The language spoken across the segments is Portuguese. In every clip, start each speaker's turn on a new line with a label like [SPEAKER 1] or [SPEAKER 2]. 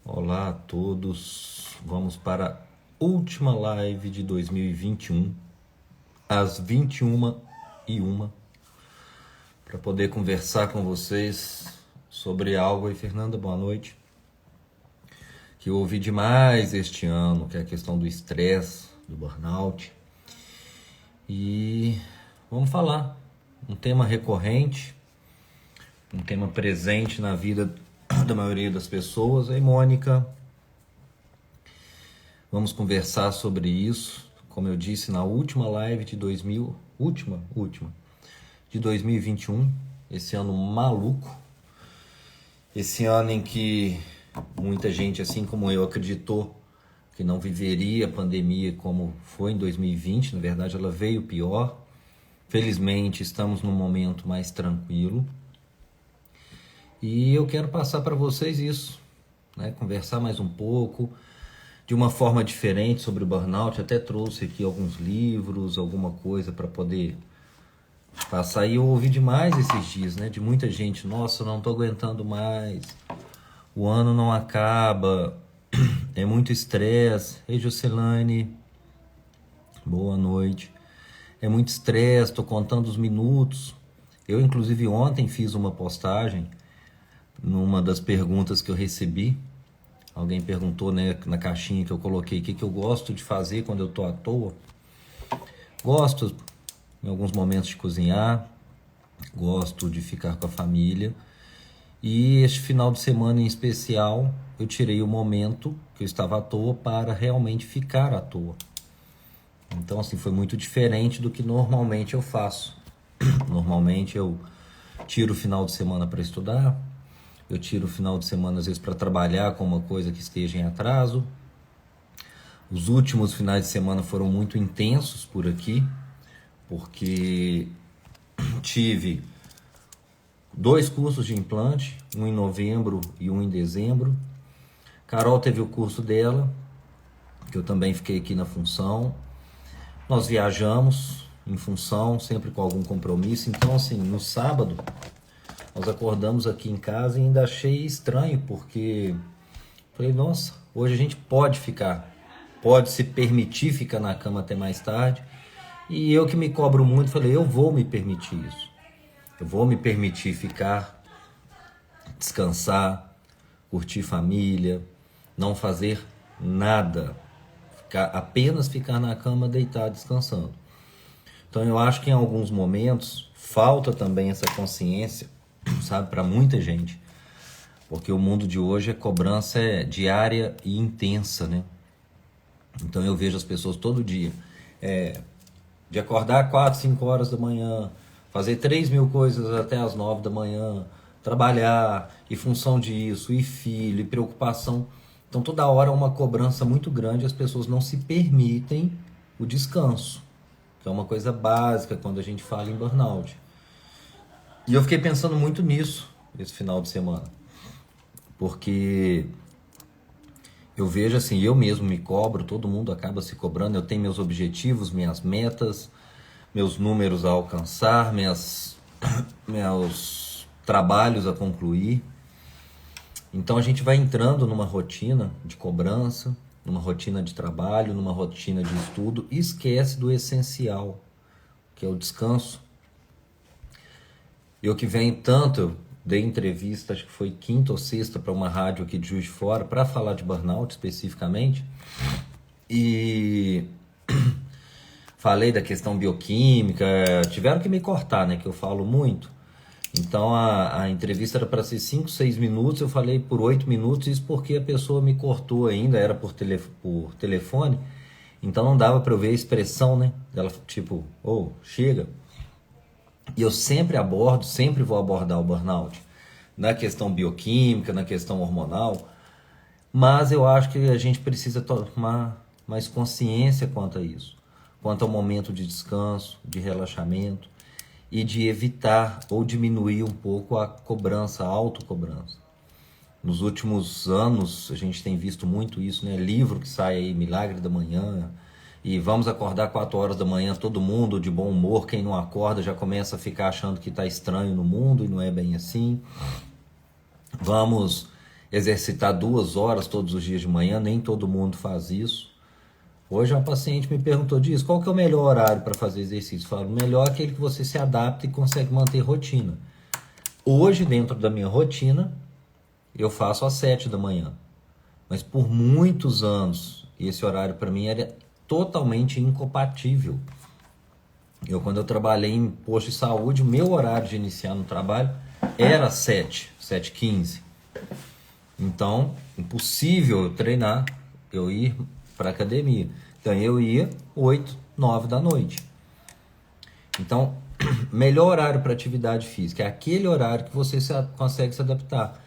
[SPEAKER 1] Olá a todos, vamos para a última live de 2021, às 21h01, para poder conversar com vocês sobre algo. E Fernanda, boa noite, que eu ouvi demais este ano, que é a questão do estresse, do burnout. E vamos falar, um tema recorrente, um tema presente na vida da maioria das pessoas. Aí, Mônica, vamos conversar sobre isso. Como eu disse na última live de de 2021, esse ano maluco, esse ano em que muita gente, assim como eu, acreditou que não viveria a pandemia como foi em 2020. Na verdade, ela veio pior. Felizmente, estamos num momento mais tranquilo. E eu quero passar para vocês isso, né? Conversar mais um pouco, de uma forma diferente sobre o burnout. Até trouxe aqui alguns livros, alguma coisa para poder passar. E eu ouvi demais esses dias, né? De muita gente: nossa, eu não estou aguentando mais, o ano não acaba, é muito estresse. Ei, Juscelane, boa noite. É muito estresse, estou contando os minutos. Eu, inclusive, ontem fiz uma postagem numa das perguntas que eu recebi. Alguém perguntou, né, na caixinha que eu coloquei, o que eu gosto de fazer quando eu tô à toa. Gosto, em alguns momentos, de cozinhar, gosto de ficar com a família. E este final de semana em especial, eu tirei o momento que eu estava à toa para realmente ficar à toa. Então, assim, foi muito diferente do que normalmente eu faço. Normalmente eu tiro o final de semana para estudar, eu tiro o final de semana às vezes para trabalhar com uma coisa que esteja em atraso. Os últimos finais de semana foram muito intensos por aqui, porque tive 2 cursos de implante, um em novembro e um em dezembro. Carol teve o curso dela, que eu também fiquei aqui na função. Nós viajamos em função, sempre com algum compromisso. Então, assim, no sábado, nós acordamos aqui em casa e ainda achei estranho, porque falei, nossa, hoje a gente pode se permitir ficar na cama até mais tarde. E eu, que me cobro muito, falei, eu vou me permitir isso. Eu vou me permitir ficar, descansar, curtir família, não fazer nada, apenas ficar na cama, deitado, descansando. Então eu acho que em alguns momentos falta também essa consciência, sabe, para muita gente, porque o mundo de hoje, a cobrança é diária e intensa, né? Então eu vejo as pessoas todo dia, de acordar 4, 5 horas da manhã, fazer 3.000 coisas até as 9 da manhã, trabalhar, e função disso, e filho, e preocupação. Então toda hora uma cobrança muito grande, as pessoas não se permitem o descanso, que é uma coisa básica quando a gente fala em burnout. E eu fiquei pensando muito nisso esse final de semana, porque eu vejo assim, eu mesmo me cobro, todo mundo acaba se cobrando. Eu tenho meus objetivos, minhas metas, meus números a alcançar, meus trabalhos a concluir. Então a gente vai entrando numa rotina de cobrança, numa rotina de trabalho, numa rotina de estudo, e esquece do essencial, que é o descanso. Eu que venho tanto, eu dei entrevista, acho que foi quinta ou sexta, para uma rádio aqui de Juiz de Fora, para falar de burnout especificamente, e falei da questão bioquímica. Tiveram que me cortar, né, que eu falo muito. Então a entrevista era para ser 5, 6 minutos, eu falei por 8 minutos, isso porque a pessoa me cortou ainda, era por telefone, então não dava para eu ver a expressão, né, dela, tipo, chega. E eu sempre vou abordar o burnout, na questão bioquímica, na questão hormonal, mas eu acho que a gente precisa tomar mais consciência quanto a isso, quanto ao momento de descanso, de relaxamento, e de evitar ou diminuir um pouco a cobrança, a autocobrança. Nos últimos anos a gente tem visto muito isso, né? Livro que sai aí, Milagre da Manhã, e vamos acordar 4 horas da manhã, todo mundo de bom humor. Quem não acorda já começa a ficar achando que está estranho no mundo, e não é bem assim. exercitar 2 horas todos os dias de manhã, nem todo mundo faz isso. Hoje uma paciente me perguntou disso, qual que é o melhor horário para fazer exercício? Eu falo, o melhor é aquele que você se adapta e consegue manter rotina. Hoje, dentro da minha rotina, eu faço às 7 da manhã. Mas por muitos anos, esse horário para mim era totalmente incompatível. Quando eu trabalhei em posto de saúde, o meu horário de iniciar no trabalho era 7h15. Então, impossível eu treinar, eu ir para academia. Então, eu ia 8, 9 da noite. Então, melhor horário para atividade física é aquele horário que você consegue se adaptar.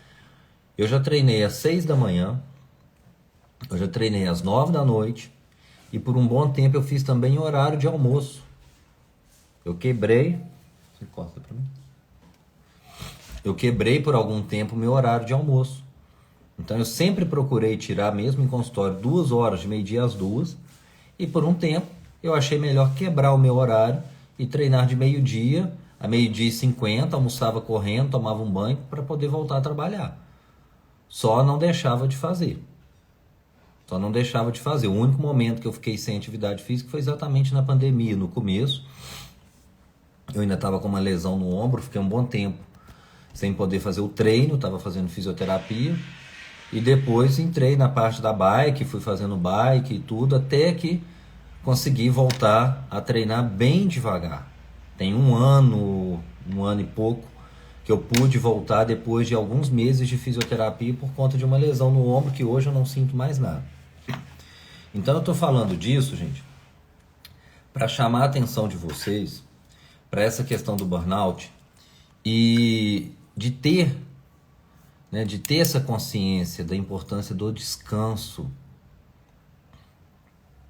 [SPEAKER 1] Eu já treinei às 6 da manhã, eu já treinei às 9 da noite e por um bom tempo eu fiz também horário de almoço. Eu quebrei, você encosta para mim? Eu quebrei por algum tempo o meu horário de almoço. Então eu sempre procurei tirar, mesmo em consultório, 2 horas, de meio-dia às 2. E por um tempo eu achei melhor quebrar o meu horário e treinar de meio-dia a meio-dia e 50, almoçava correndo, tomava um banho para poder voltar a trabalhar. Só não deixava de fazer. O único momento que eu fiquei sem atividade física foi exatamente na pandemia, no começo. Eu ainda estava com uma lesão no ombro, fiquei um bom tempo sem poder fazer o treino, estava fazendo fisioterapia. E depois entrei na parte da bike, fui fazendo bike e tudo, até que consegui voltar a treinar bem devagar. Tem um ano e pouco, que eu pude voltar depois de alguns meses de fisioterapia por conta de uma lesão no ombro, que hoje eu não sinto mais nada. Então eu estou falando disso, gente, para chamar a atenção de vocês para essa questão do burnout e de ter essa consciência da importância do descanso.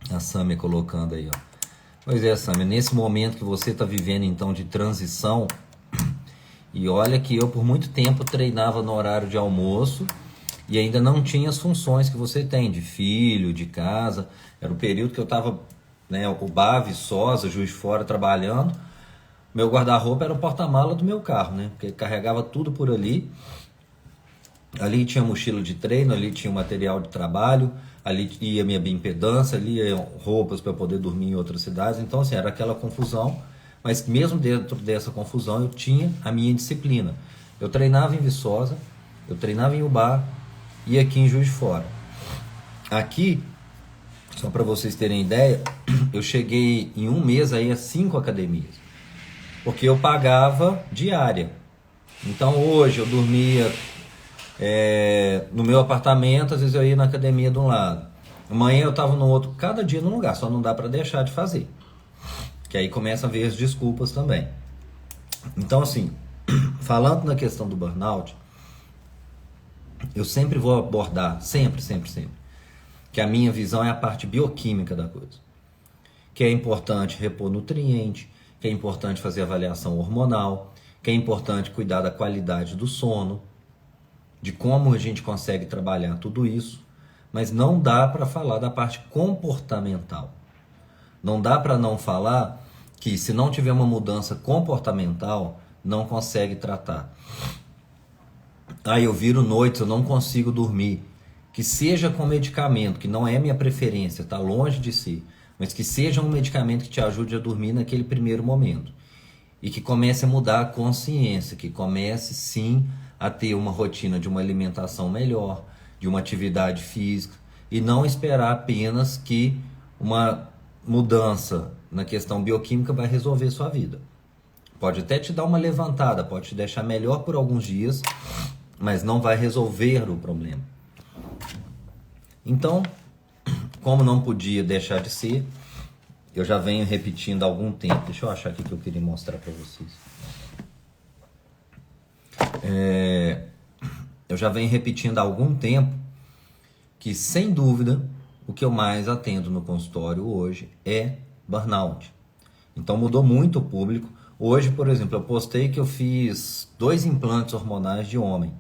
[SPEAKER 1] A Sâmia colocando aí, ó. Pois é, Sâmia, nesse momento que você está vivendo então de transição, e olha que eu por muito tempo treinava no horário de almoço e ainda não tinha as funções que você tem, de filho, de casa. Era o período que eu estava, Ubá, Viçosa, Juiz de Fora, trabalhando. Meu guarda-roupa era o porta-mala do meu carro, porque carregava tudo por ali. Ali tinha mochila de treino, ali tinha o material de trabalho, ali ia minha bioimpedância, ali iam roupas para poder dormir em outras cidades. Então, assim, era aquela confusão, mas mesmo dentro dessa confusão eu tinha a minha disciplina. Eu treinava em Viçosa, eu treinava em Ubá e aqui em Juiz de Fora. Aqui, só para vocês terem ideia, eu cheguei em um mês aí a 5 academias, porque eu pagava diária. Então hoje eu dormia no meu apartamento, às vezes eu ia na academia de um lado, amanhã eu estava no outro, cada dia num lugar, só não dá para deixar de fazer, que aí começa a ver as desculpas também. Então, assim, falando na questão do burnout, eu sempre vou abordar, sempre, que a minha visão é a parte bioquímica da coisa, que é importante repor nutriente, que é importante fazer avaliação hormonal, que é importante cuidar da qualidade do sono, de como a gente consegue trabalhar tudo isso, mas não dá para falar da parte comportamental. Não dá para não falar que se não tiver uma mudança comportamental, não consegue tratar. Eu viro noites, eu não consigo dormir. Que seja com medicamento, que não é minha preferência, está longe de si, mas que seja um medicamento que te ajude a dormir naquele primeiro momento. E que comece a mudar a consciência, que comece sim a ter uma rotina de uma alimentação melhor, de uma atividade física, e não esperar apenas que uma mudança na questão bioquímica vai resolver sua vida. Pode até te dar uma levantada, pode te deixar melhor por alguns dias, mas não vai resolver o problema. Então, como não podia deixar de ser, eu já venho repetindo há algum tempo. Deixa eu achar aqui que eu queria mostrar para vocês. Eu já venho repetindo há algum tempo que, sem dúvida, o que eu mais atendo no consultório hoje é burnout. Então mudou muito o público. Hoje, por exemplo, eu postei que eu fiz 2 implantes hormonais de homem.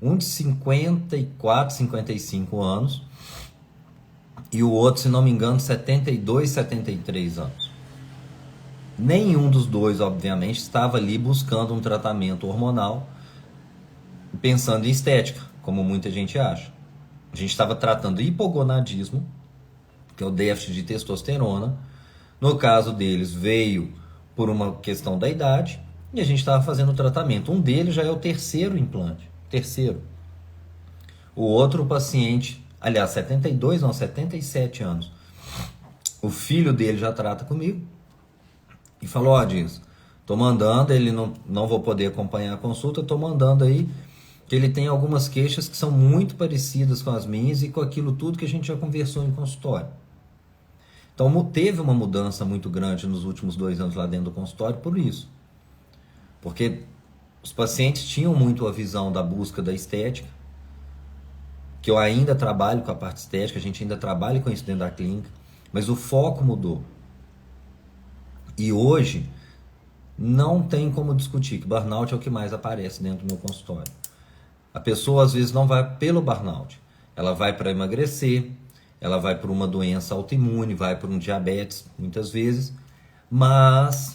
[SPEAKER 1] Um de 54, 55 anos e o outro, se não me engano, 72, 73 anos. Nenhum dos dois, obviamente, estava ali buscando um tratamento hormonal pensando em estética. como muita gente acha. A gente estava tratando hipogonadismo, que é o déficit de testosterona. No caso deles, veio por uma questão da idade, e a gente estava fazendo o tratamento. Um deles já é o terceiro implante. Terceiro. O outro paciente, aliás, 72, não, 77 anos. O filho dele já trata comigo e falou, ó, diz, tô mandando, ele não vou poder acompanhar a consulta, tô mandando aí que ele tem algumas queixas que são muito parecidas com as minhas e com aquilo tudo que a gente já conversou em consultório. Então teve uma mudança muito grande nos últimos 2 anos lá dentro do consultório por isso. Porque os pacientes tinham muito a visão da busca da estética, que eu ainda trabalho com a parte estética, a gente ainda trabalha com isso dentro da clínica, mas o foco mudou. E hoje não tem como discutir que burnout é o que mais aparece dentro do meu consultório. A pessoa às vezes não vai pelo burnout, ela vai para emagrecer, ela vai por uma doença autoimune, vai por um diabetes muitas vezes, mas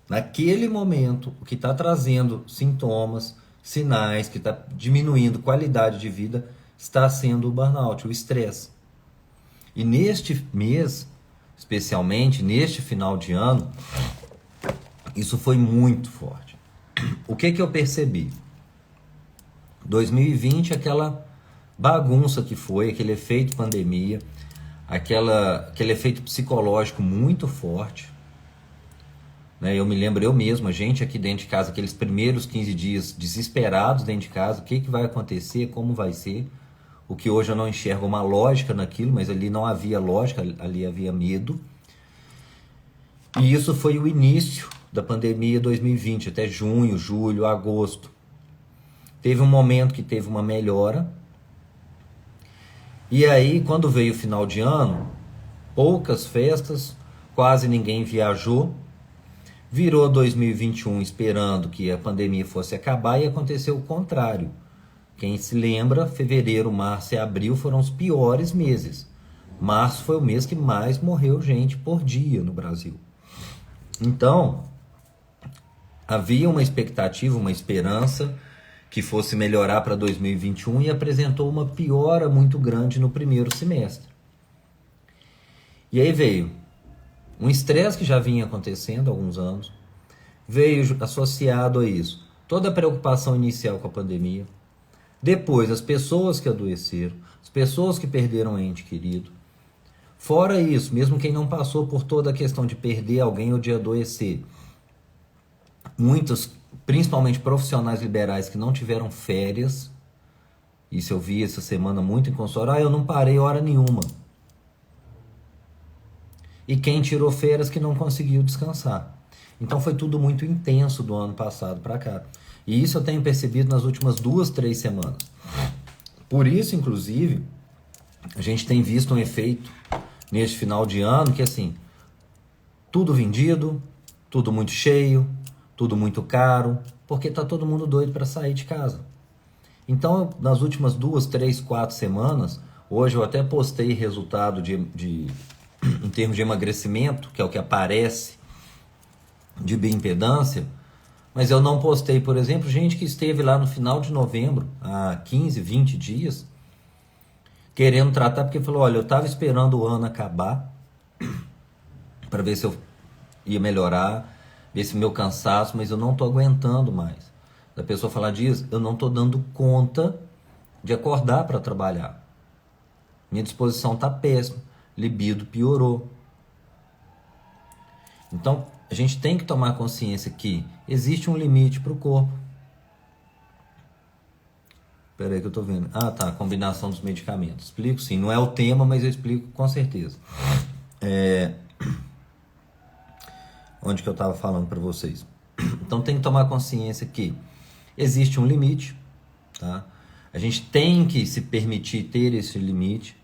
[SPEAKER 1] naquele momento o que está trazendo sintomas, sinais, que está diminuindo qualidade de vida está sendo o burnout, o estresse. E neste mês, especialmente neste final de ano, isso foi muito forte. O que eu percebi? 2020, aquela bagunça que foi, aquele efeito pandemia, aquele efeito psicológico muito forte. Né? Eu me lembro, eu mesmo, a gente aqui dentro de casa, aqueles primeiros 15 dias desesperados dentro de casa, o que vai acontecer, como vai ser. O que hoje eu não enxergo uma lógica naquilo, mas ali não havia lógica, ali havia medo. E isso foi o início da pandemia 2020, até junho, julho, agosto. Teve um momento que teve uma melhora. E aí, quando veio o final de ano, poucas festas, quase ninguém viajou. Virou 2021 esperando que a pandemia fosse acabar e aconteceu o contrário. Quem se lembra, fevereiro, março e abril foram os piores meses. Março foi o mês que mais morreu gente por dia no Brasil. Então, havia uma expectativa, uma esperança que fosse melhorar para 2021 e apresentou uma piora muito grande no primeiro semestre. E aí veio um estresse que já vinha acontecendo há alguns anos, veio associado a isso toda a preocupação inicial com a pandemia, depois as pessoas que adoeceram, as pessoas que perderam ente querido. Fora isso, mesmo quem não passou por toda a questão de perder alguém ou de adoecer, muitos, principalmente profissionais liberais que não tiveram férias, isso eu vi essa semana muito em consultório, eu não parei hora nenhuma. E quem tirou férias que não conseguiu descansar. Então foi tudo muito intenso do ano passado para cá. E isso eu tenho percebido nas últimas 2, 3 semanas. Por isso, inclusive, a gente tem visto um efeito neste final de ano que assim, tudo vendido, tudo muito cheio, tudo muito caro, porque está todo mundo doido para sair de casa. Então, nas últimas 2, 3, 4 semanas, hoje eu até postei resultado em termos de emagrecimento, que é o que aparece de bioimpedância, mas eu não postei, por exemplo, gente que esteve lá no final de novembro, há 15, 20 dias, querendo tratar, porque falou, olha, eu estava esperando o ano acabar, para ver se eu ia melhorar, ver se meu cansaço, mas eu não estou aguentando mais. Da pessoa falar disso, eu não estou dando conta de acordar para trabalhar. Minha disposição está péssima, libido piorou. Então, a gente tem que tomar consciência que existe um limite para o corpo. Espera aí que eu estou vendo. Ah, tá, a combinação dos medicamentos. Explico sim, não é o tema, mas eu explico com certeza. Onde que eu estava falando para vocês? Então tem que tomar consciência que existe um limite, tá? A gente tem que se permitir ter esse limite,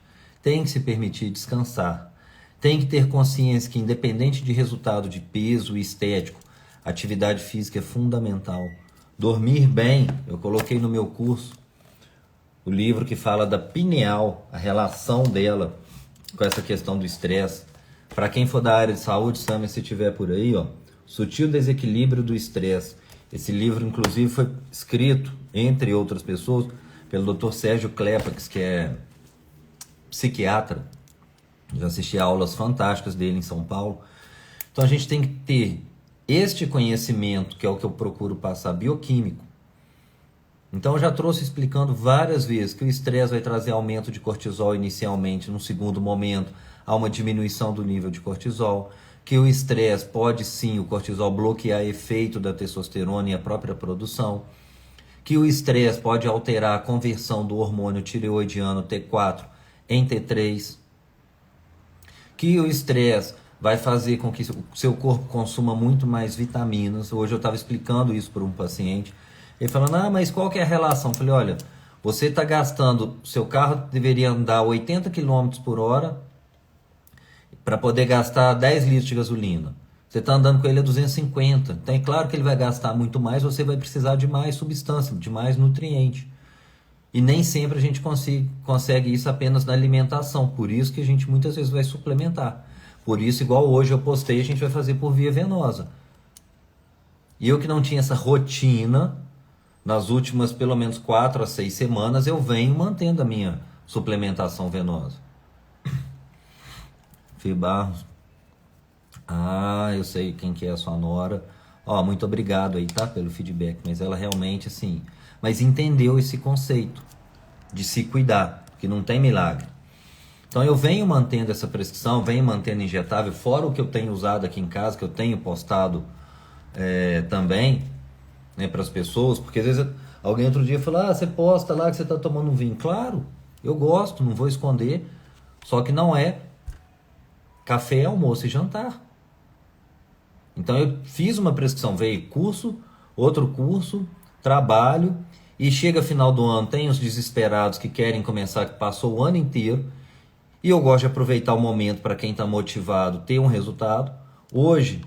[SPEAKER 1] tem que se permitir descansar, tem que ter consciência que independente de resultado de peso e estético, atividade física é fundamental. Dormir bem, eu coloquei no meu curso o livro que fala da pineal, a relação dela com essa questão do estresse. Para quem for da área de saúde, Samia, se tiver por aí, ó, Sutil Desequilíbrio do Estresse. Esse livro, inclusive, foi escrito, entre outras pessoas, pelo Dr. Sérgio Klepax, que é psiquiatra. Já assisti a aulas fantásticas dele em São Paulo. Então a gente tem que ter este conhecimento, que é o que eu procuro passar, bioquímico. Então eu já trouxe explicando várias vezes que o estresse vai trazer aumento de cortisol inicialmente, no segundo momento há uma diminuição do nível de cortisol, que o estresse pode sim, o cortisol, bloquear efeito da testosterona e a própria produção, que o estresse pode alterar a conversão do hormônio tireoidiano T4 em T3, que o estresse vai fazer com que o seu corpo consuma muito mais vitaminas. Hoje eu estava explicando isso para um paciente, ele falando, mas qual que é a relação? Eu falei, olha, você está gastando, seu carro deveria andar 80 km por hora para poder gastar 10 litros de gasolina. Você está andando com ele a 250. Então é claro que ele vai gastar muito mais, você vai precisar de mais substância, de mais nutriente. E nem sempre a gente consegue isso apenas na alimentação. Por isso que a gente muitas vezes vai suplementar. Por isso, igual hoje eu postei, a gente vai fazer por via venosa. E eu que não tinha essa rotina, nas últimas pelo menos 4 a 6 semanas, eu venho mantendo a minha suplementação venosa. Fih Barros. Eu sei quem que é a sua nora. Muito obrigado aí, tá? Pelo feedback. Mas ela realmente, assim... Mas entendeu esse conceito de se cuidar, que não tem milagre. Então eu venho mantendo essa prescrição, venho mantendo injetável, fora o que eu tenho usado aqui em casa, que eu tenho postado também, né, para as pessoas, porque às vezes alguém outro dia fala, você posta lá que você está tomando um vinho. Claro, eu gosto, não vou esconder, só que não é café, almoço e jantar. Então eu fiz uma prescrição, veio curso, outro curso, trabalho, e chega final do ano, tem os desesperados que querem começar, que passou o ano inteiro, e eu gosto de aproveitar o momento para quem está motivado ter um resultado. Hoje,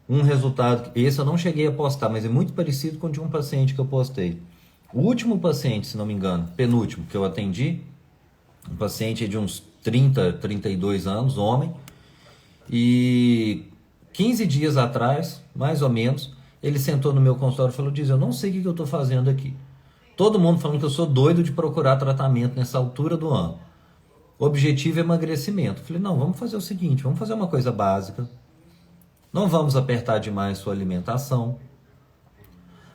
[SPEAKER 1] um resultado, esse eu não cheguei a postar, mas é muito parecido com o de um paciente que eu postei. O último paciente, se não me engano, penúltimo que eu atendi, um paciente de uns 30, 32 anos, homem, e 15 dias atrás, mais ou menos, ele sentou no meu consultório e falou, eu não sei o que eu estou fazendo aqui. Todo mundo falando que eu sou doido de procurar tratamento nessa altura do ano. O objetivo é emagrecimento. Eu falei, não, vamos fazer o seguinte, vamos fazer uma coisa básica. Não vamos apertar demais sua alimentação,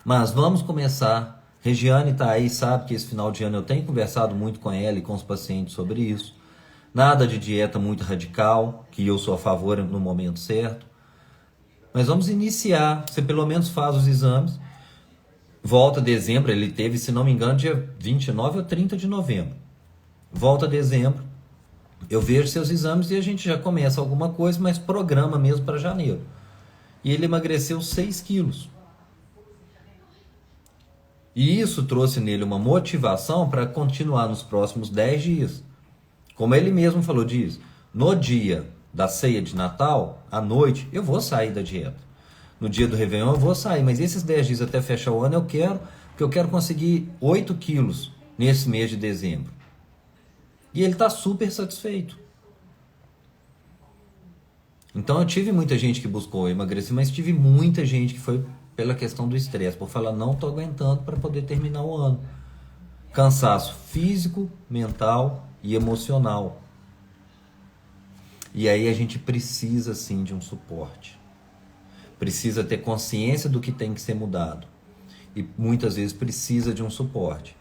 [SPEAKER 1] mas vamos começar. Regiane está aí, sabe que esse final de ano eu tenho conversado muito com ela e com os pacientes sobre isso. Nada de dieta muito radical, que eu sou a favor no momento certo. Mas vamos iniciar, você pelo menos faz os exames. Volta dezembro, ele teve, se não me engano, dia 29 ou 30 de novembro. Volta dezembro, eu vejo seus exames e a gente já começa alguma coisa, mas programa mesmo para janeiro. E ele emagreceu 6 quilos. E isso trouxe nele uma motivação para continuar nos próximos 10 dias. Como ele mesmo falou, no dia da ceia de Natal, à noite, eu vou sair da dieta. No dia do Réveillon eu vou sair, mas esses 10 dias até fechar o ano porque eu quero conseguir 8 quilos nesse mês de dezembro. E ele está super satisfeito. Então eu tive muita gente que buscou emagrecer, mas tive muita gente que foi pela questão do estresse, por falar, não estou aguentando para poder terminar o ano. Cansaço físico, mental e emocional. E aí a gente precisa sim de um suporte. Precisa ter consciência do que tem que ser mudado. E muitas vezes precisa de um suporte.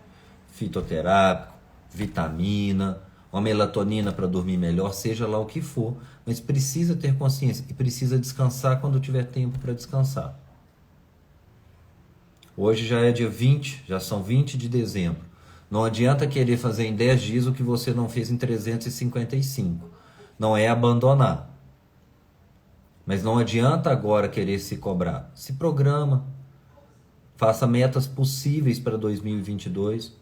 [SPEAKER 1] Fitoterápico, vitamina, uma melatonina para dormir melhor, seja lá o que for. Mas precisa ter consciência e precisa descansar quando tiver tempo para descansar. Hoje já é dia 20, já são 20 de dezembro. Não adianta querer fazer em 10 dias o que você não fez em 355. Não é abandonar. Mas não adianta agora querer se cobrar. Se programa. Faça metas possíveis para 2022.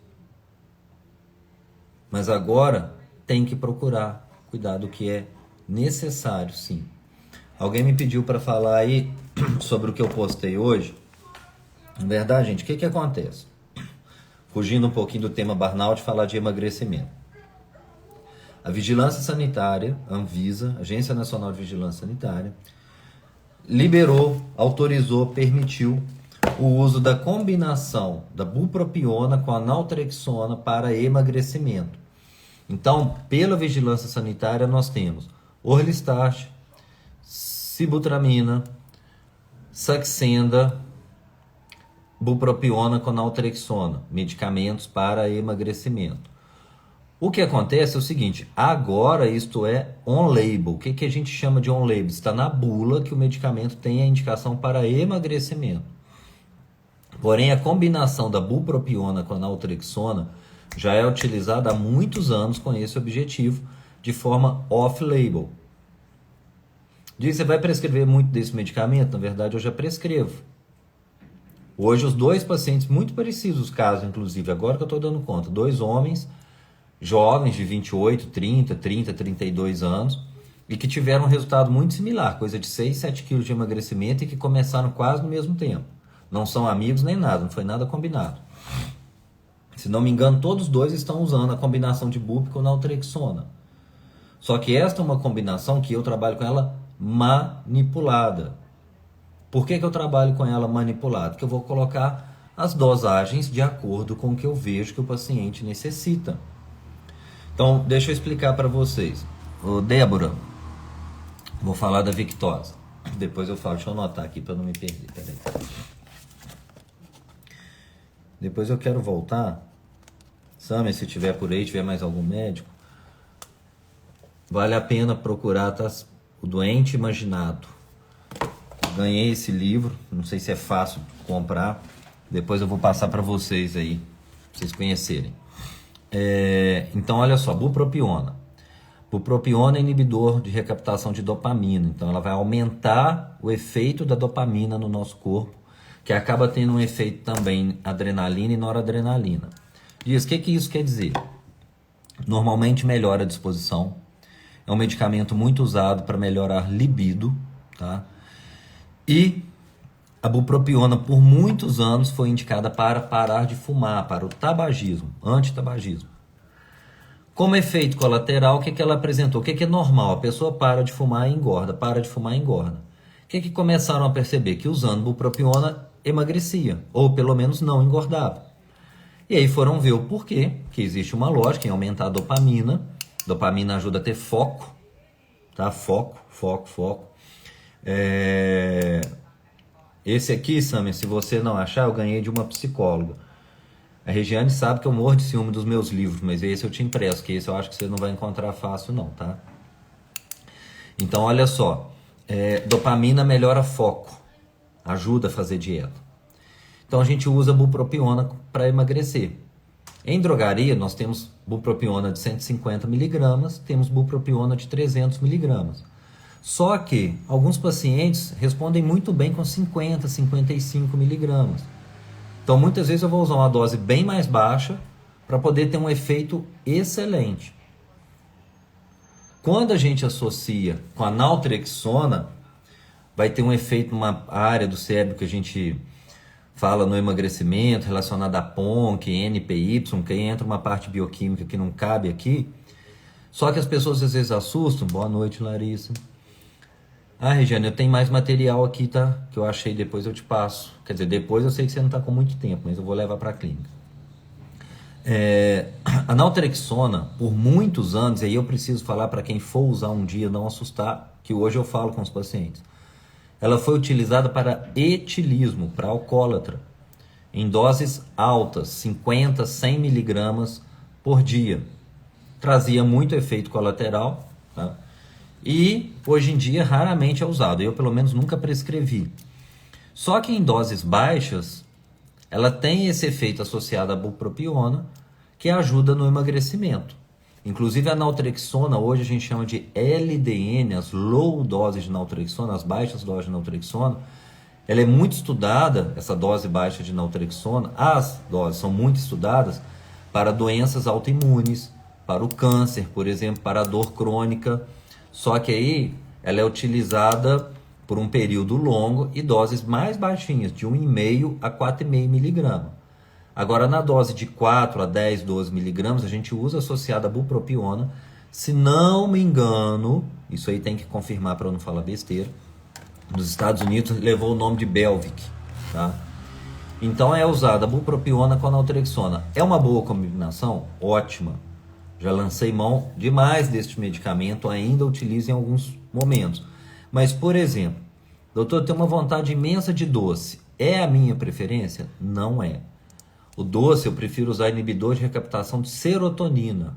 [SPEAKER 1] Mas agora tem que procurar cuidar do que é necessário, sim. Alguém me pediu para falar aí sobre o que eu postei hoje. Na verdade, gente, o que acontece? Fugindo um pouquinho do tema burnout, falar de emagrecimento. A Vigilância Sanitária, Anvisa, Agência Nacional de Vigilância Sanitária, liberou, autorizou, permitiu o uso da combinação da bupropiona com a naltrexona para emagrecimento. Então, pela vigilância sanitária, nós temos Orlistat, sibutramina, Saxenda, bupropiona com naltrexona, medicamentos para emagrecimento. O que acontece é o seguinte, agora isto é on-label. O que a gente chama de on-label? Está na bula que o medicamento tem a indicação para emagrecimento. Porém, a combinação da bupropiona com a naltrexona já é utilizada há muitos anos com esse objetivo, de forma off-label. Diz, você vai prescrever muito desse medicamento? Na verdade, eu já prescrevo. Hoje, os dois pacientes muito parecidos, os casos, inclusive, agora que eu estou dando conta, 2 homens, jovens de 28, 30, 32 anos, e que tiveram um resultado muito similar, coisa de 6, 7 quilos de emagrecimento e que começaram quase no mesmo tempo. Não são amigos nem nada, não foi nada combinado. Se não me engano, todos 2 estão usando a combinação de bup com naltrexona. Só que esta é uma combinação que eu trabalho com ela manipulada. Por que eu trabalho com ela manipulada? Porque eu vou colocar as dosagens de acordo com o que eu vejo que o paciente necessita. Então, deixa eu explicar para vocês. Ô, Débora, vou falar da Victosa. Depois eu falo, deixa eu anotar aqui para não me perder. Peraí. Depois eu quero voltar. Sammy, se tiver por aí, tiver mais algum médico, vale a pena procurar, tá? O Doente Imaginado. Ganhei esse livro, não sei se é fácil comprar. Depois eu vou passar para vocês aí, pra vocês conhecerem. Então, olha só, bupropiona. Bupropiona é inibidor de recaptação de dopamina. Então, ela vai aumentar o efeito da dopamina no nosso corpo, que acaba tendo um efeito também adrenalina e noradrenalina. Diz, o que isso quer dizer? Normalmente melhora a disposição. É um medicamento muito usado para melhorar libido, tá? E a bupropiona, por muitos anos, foi indicada para parar de fumar, para o tabagismo, antitabagismo. Como efeito colateral, o que ela apresentou? O que é normal? A pessoa para de fumar e engorda, para de fumar e engorda. O que começaram a perceber? Que usando bupropiona emagrecia, ou pelo menos não engordava. E aí foram ver o porquê, que existe uma lógica em aumentar a dopamina. Dopamina ajuda a ter foco, tá? Foco. Esse aqui, Sammy, se você não achar, eu ganhei de uma psicóloga. A Regiane sabe que eu morro de ciúme dos meus livros, mas esse eu te impresso, que esse eu acho que você não vai encontrar fácil não, tá? Então, olha só, dopamina melhora foco, ajuda a fazer dieta. Então, a gente usa bupropiona para emagrecer. Em drogaria, nós temos bupropiona de 150 miligramas, temos bupropiona de 300 miligramas. Só que alguns pacientes respondem muito bem com 50, 55 miligramas. Então, muitas vezes eu vou usar uma dose bem mais baixa para poder ter um efeito excelente. Quando a gente associa com a naltrexona, vai ter um efeito numa área do cérebro que a gente fala no emagrecimento, relacionada a PONC, NPY, que aí entra uma parte bioquímica que não cabe aqui. Só que as pessoas às vezes assustam. Boa noite, Larissa. Regiane, eu tenho mais material aqui, tá? Que eu achei, depois eu te passo. Quer dizer, depois eu sei que você não está com muito tempo, mas eu vou levar para a clínica. A naltrexona, por muitos anos, e aí eu preciso falar para quem for usar um dia, não assustar, que hoje eu falo com os pacientes. Ela foi utilizada para etilismo, para alcoólatra, em doses altas, 50, 100 miligramas por dia. Trazia muito efeito colateral, tá? E hoje em dia raramente é usado. Eu pelo menos nunca prescrevi. Só que em doses baixas, ela tem esse efeito associado à bupropiona, que ajuda no emagrecimento. Inclusive a naltrexona, hoje a gente chama de LDN, as low doses de naltrexona, as baixas doses de naltrexona. Ela é muito estudada, essa dose baixa de naltrexona, as doses são muito estudadas para doenças autoimunes, para o câncer, por exemplo, para a dor crônica. Só que aí ela é utilizada por um período longo e doses mais baixinhas, de 1,5 a 4,5 miligramas. Agora, na dose de 4 a 10, 12 miligramas, a gente usa associada a bupropiona. Se não me engano, isso aí tem que confirmar para eu não falar besteira, nos Estados Unidos levou o nome de Belviq, tá? Então é usada a bupropiona com a naltrexona. É uma boa combinação? Ótima. Já lancei mão demais deste medicamento, ainda utilizo em alguns momentos. Mas, por exemplo, doutor, eu tenho uma vontade imensa de doce. É a minha preferência? Não é. O doce eu prefiro usar inibidor de recaptação de serotonina.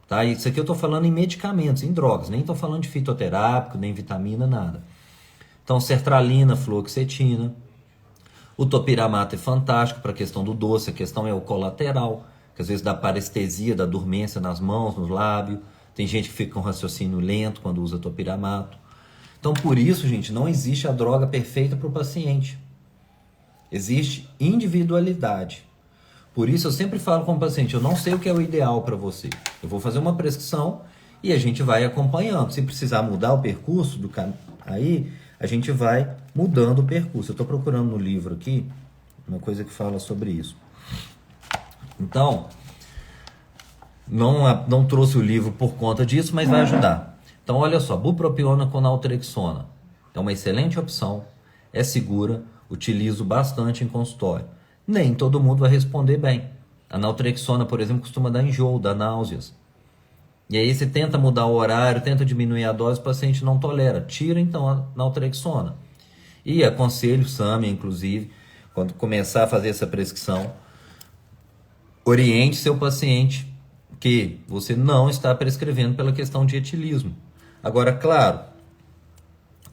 [SPEAKER 1] Tá? Isso aqui eu estou falando em medicamentos, em drogas. Nem estou falando de fitoterápico, nem vitamina, nada. Então, sertralina, fluoxetina. O topiramato é fantástico para a questão do doce. A questão é o colateral, que às vezes dá parestesia, dá dormência nas mãos, nos lábios. Tem gente que fica com raciocínio lento quando usa topiramato. Então, por isso, gente, não existe a droga perfeita para o paciente. Existe individualidade. Por isso, eu sempre falo com o paciente, eu não sei o que é o ideal para você. Eu vou fazer uma prescrição e a gente vai acompanhando. Se precisar mudar o percurso do aí, a gente vai mudando o percurso. Eu estou procurando no livro aqui uma coisa que fala sobre isso. Então, não trouxe o livro por conta disso, mas vai ajudar. Então, olha só, bupropiona com naltrexona. É uma excelente opção, é segura, utilizo bastante em consultório. Nem todo mundo vai responder bem. A naltrexona, por exemplo, costuma dar enjoo, dar náuseas. E aí você tenta mudar o horário, tenta diminuir a dose, o paciente não tolera. Tira então a naltrexona. E aconselho, Sâmia, inclusive, quando começar a fazer essa prescrição, oriente seu paciente que você não está prescrevendo pela questão de etilismo. Agora, claro,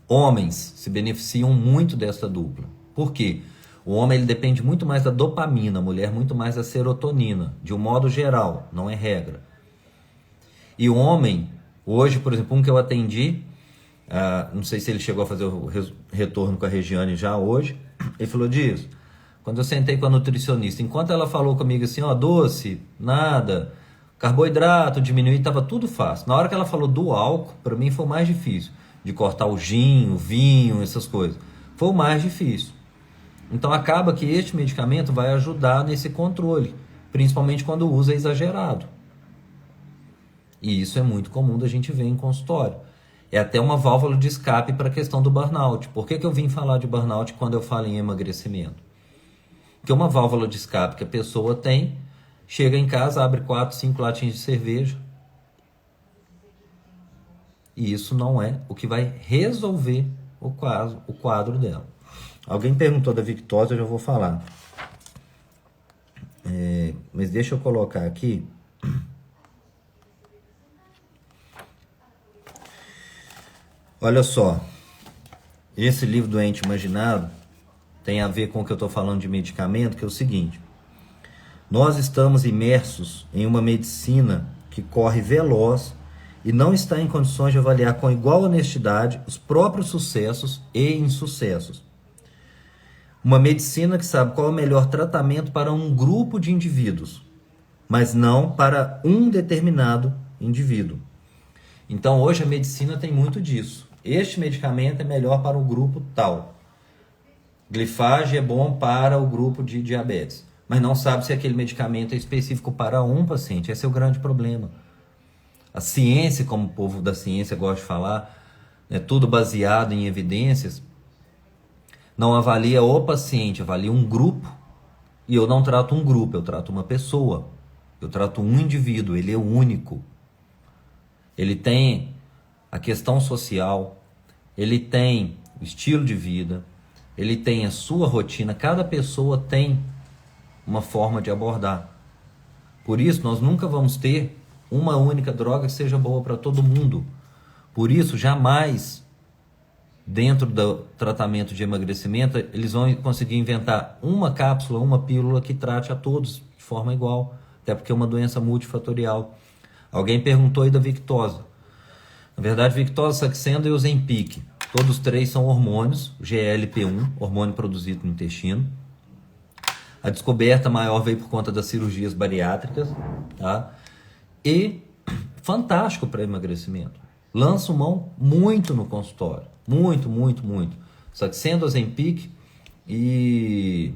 [SPEAKER 1] homens se beneficiam muito dessa dupla. Por quê? O homem ele depende muito mais da dopamina, a mulher muito mais da serotonina, de um modo geral, não é regra. E o homem, hoje, por exemplo, um que eu atendi, não sei se ele chegou a fazer o retorno com a Regiane já hoje, ele falou disso. Quando eu sentei com a nutricionista, enquanto ela falou comigo assim, ó, doce, nada, carboidrato, diminuir, estava tudo fácil. Na hora que ela falou do álcool, para mim foi o mais difícil, de cortar o gin, o vinho, essas coisas. Foi o mais difícil. Então acaba que este medicamento vai ajudar nesse controle, principalmente quando o uso é exagerado. E isso é muito comum da gente ver em consultório. É até uma válvula de escape para a questão do burnout. Por que eu vim falar de burnout quando eu falo em emagrecimento? Porque é uma válvula de escape que a pessoa tem, chega em casa, abre 4, 5 latinhas de cerveja. E isso não é o que vai resolver o quadro dela. Alguém perguntou da Victosa, eu já vou falar. Mas deixa eu colocar aqui. Olha só. Esse livro Doente Imaginado tem a ver com o que eu estou falando de medicamento, que é o seguinte. Nós estamos imersos em uma medicina que corre veloz e não está em condições de avaliar com igual honestidade os próprios sucessos e insucessos. Uma medicina que sabe qual é o melhor tratamento para um grupo de indivíduos, mas não para um determinado indivíduo. Então hoje a medicina tem muito disso. Este medicamento é melhor para o grupo tal. Glifage é bom para o grupo de diabetes, mas não sabe se aquele medicamento é específico para um paciente. Esse é o grande problema. A ciência, como o povo da ciência gosta de falar, é tudo baseado em evidências, não avalia o paciente, avalia um grupo. E eu não trato um grupo, eu trato uma pessoa. Eu trato um indivíduo, ele é único. Ele tem a questão social, ele tem o estilo de vida, ele tem a sua rotina. Cada pessoa tem uma forma de abordar. Por isso, nós nunca vamos ter uma única droga que seja boa para todo mundo. Por isso, jamais, dentro do tratamento de emagrecimento, eles vão conseguir inventar uma cápsula, uma pílula que trate a todos de forma igual. Até porque é uma doença multifatorial. Alguém perguntou aí da Victosa. Na verdade, Victosa, Saxenda e Ozempic. Todos três são hormônios, GLP-1, hormônio produzido no intestino. A descoberta maior veio por conta das cirurgias bariátricas, tá? E fantástico para emagrecimento. Lanço mão muito no consultório. Muito, muito, muito. Saxenda, Ozempic e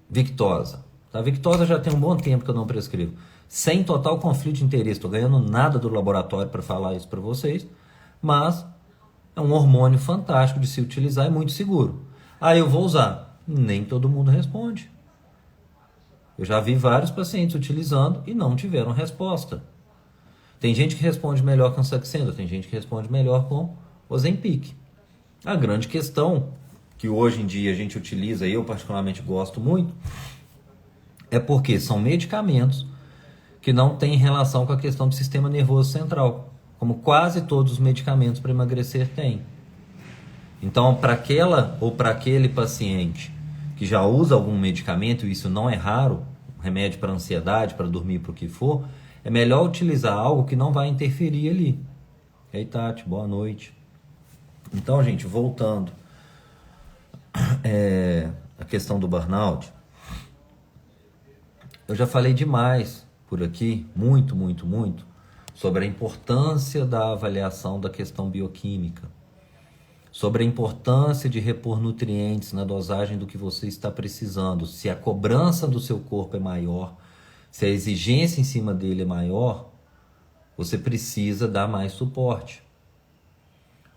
[SPEAKER 1] Victosa. A Victosa já tem um bom tempo que eu não prescrevo. Sem total conflito de interesse. Estou ganhando nada do laboratório para falar isso para vocês. Mas é um hormônio fantástico de se utilizar e muito seguro. Ah, eu vou usar. Nem todo mundo responde. Eu já vi vários pacientes utilizando e não tiveram resposta. Tem gente que responde melhor com Saxenda, tem gente que responde melhor com Ozempic. A grande questão que hoje em dia a gente utiliza, e eu particularmente gosto muito, é porque são medicamentos que não têm relação com a questão do sistema nervoso central, como quase todos os medicamentos para emagrecer têm. Então, para aquela ou para aquele paciente que já usa algum medicamento, e isso não é raro, remédio para ansiedade, para dormir, para o que for, é melhor utilizar algo que não vai interferir ali. E aí, Tati, boa noite. Então, gente, voltando à questão do burnout, eu já falei demais por aqui, muito, sobre a importância da avaliação da questão bioquímica, sobre a importância de repor nutrientes na dosagem do que você está precisando. Se a cobrança do seu corpo é maior, se a exigência em cima dele é maior, você precisa dar mais suporte.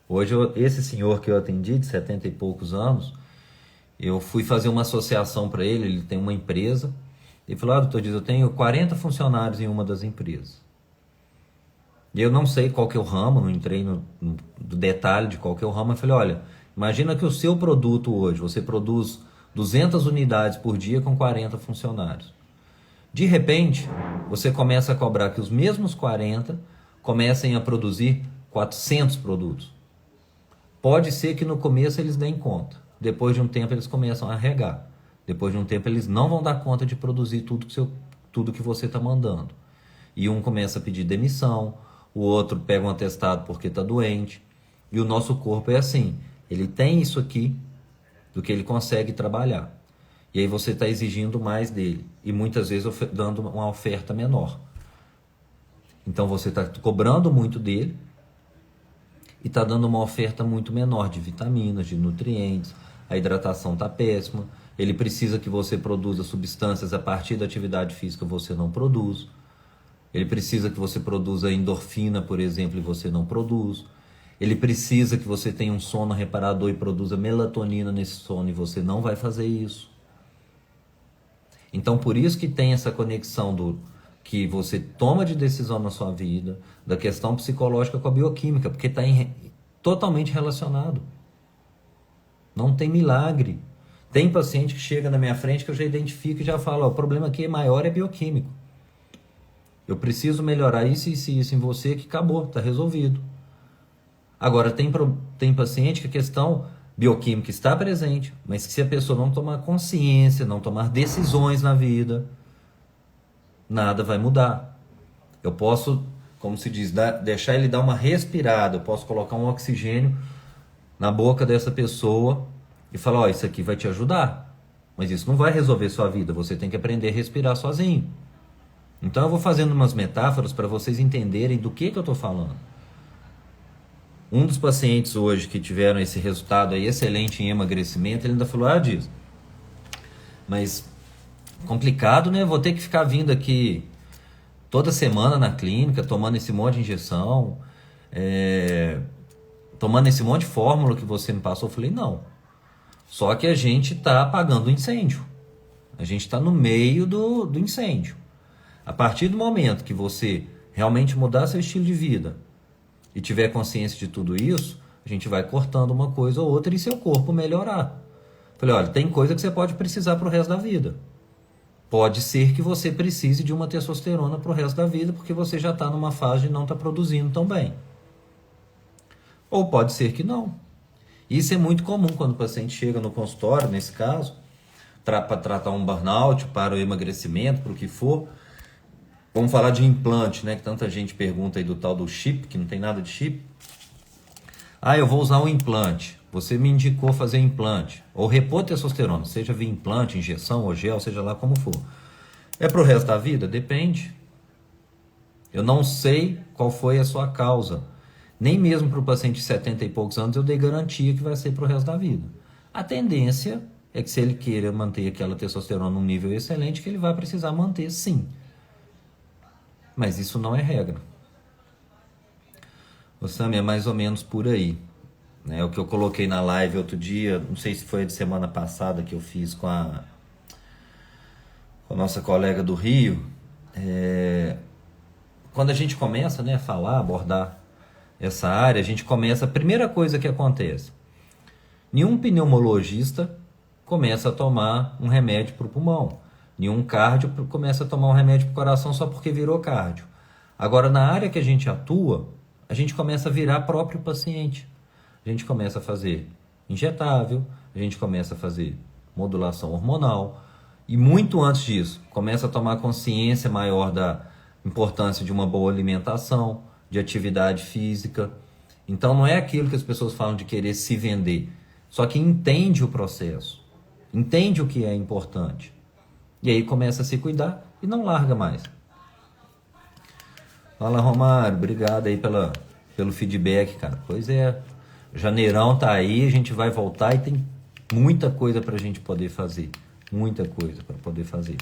[SPEAKER 1] Hoje, esse senhor que eu atendi, de 70 e poucos anos, eu fui fazer uma associação para ele, ele tem uma empresa. Ele falou, doutor Dias, eu tenho 40 funcionários em uma das empresas. E eu não sei qual que é o ramo, não entrei no detalhe de qual que é o ramo. Eu falei, olha, imagina que o seu produto hoje, você produz 200 unidades por dia com 40 funcionários. De repente, você começa a cobrar que os mesmos 40 comecem a produzir 400 produtos. Pode ser que no começo eles deem conta. Depois de um tempo eles começam a regar. Depois de um tempo eles não vão dar conta de produzir tudo que você está mandando. E um começa a pedir demissão, o outro pega um atestado porque está doente. E o nosso corpo é assim, ele tem isso aqui do que ele consegue trabalhar. E aí você está exigindo mais dele. E muitas vezes dando uma oferta menor. Então você está cobrando muito dele e está dando uma oferta muito menor de vitaminas, de nutrientes. A hidratação está péssima. Ele precisa que você produza substâncias a partir da atividade física, você não produz. Ele precisa que você produza endorfina, por exemplo, e você não produz. Ele precisa que você tenha um sono reparador e produza melatonina nesse sono, e você não vai fazer isso. Então, por isso que tem essa conexão do que você toma de decisão na sua vida, da questão psicológica com a bioquímica, porque está totalmente relacionado. Não tem milagre. Tem paciente que chega na minha frente que eu já identifico e já falo, o problema aqui maior é bioquímico. Eu preciso melhorar isso em você que acabou, está resolvido. Agora, tem paciente que a questão bioquímica está presente, mas que se a pessoa não tomar consciência, não tomar decisões na vida, nada vai mudar. Eu posso, como se diz, deixar ele dar uma respirada, eu posso colocar um oxigênio na boca dessa pessoa e falar, isso aqui vai te ajudar, mas isso não vai resolver sua vida, você tem que aprender a respirar sozinho. Então eu vou fazendo umas metáforas para vocês entenderem do que eu estou falando. Um dos pacientes hoje que tiveram esse resultado aí excelente em emagrecimento, ele ainda falou, Dias, mas complicado, né? Vou ter que ficar vindo aqui toda semana na clínica, tomando esse monte de injeção, tomando esse monte de fórmula que você me passou. Eu falei, não. Só que a gente está apagando o incêndio. A gente está no meio do incêndio. A partir do momento que você realmente mudar seu estilo de vida e tiver consciência de tudo isso, a gente vai cortando uma coisa ou outra e seu corpo melhorar. Falei, olha, tem coisa que você pode precisar para o resto da vida. Pode ser que você precise de uma testosterona para o resto da vida, porque você já está numa fase de não estar produzindo tão bem. Ou pode ser que não. Isso é muito comum quando o paciente chega no consultório, nesse caso, para tratar um burnout, para o emagrecimento, para o que for. Vamos falar de implante, né? Que tanta gente pergunta aí do tal do chip, que não tem nada de chip. Eu vou usar um implante. Você me indicou fazer implante. Ou repor testosterona, seja via implante, injeção ou gel, seja lá como for. É para o resto da vida? Depende. Eu não sei qual foi a sua causa. Nem mesmo para o paciente de 70 e poucos anos eu dei garantia que vai ser para o resto da vida. A tendência é que se ele queira manter aquela testosterona num nível excelente, que ele vai precisar manter sim. Mas isso não é regra. O Sam, é mais ou menos por aí. né? O que eu coloquei na live outro dia, não sei se foi de semana passada que eu fiz com a nossa colega do Rio. Quando a gente começa, né, a falar, abordar essa área, a gente começa, a primeira coisa que acontece, nenhum pneumologista começa a tomar um remédio para o pulmão, nenhum cardio começa a tomar um remédio para o coração só porque virou cardio. Agora, na área que a gente atua, a gente começa a virar próprio paciente. A gente começa a fazer injetável, a gente começa a fazer modulação hormonal, e muito antes disso, começa a tomar consciência maior da importância de uma boa alimentação, de atividade física. Então não é aquilo que as pessoas falam de querer se vender, só que entende o processo, entende o que é importante. E aí começa a se cuidar e não larga mais. Fala, Romário, obrigado aí pelo feedback, cara. Pois é, janeirão tá aí, a gente vai voltar e tem muita coisa pra gente poder fazer. Muita coisa para poder fazer.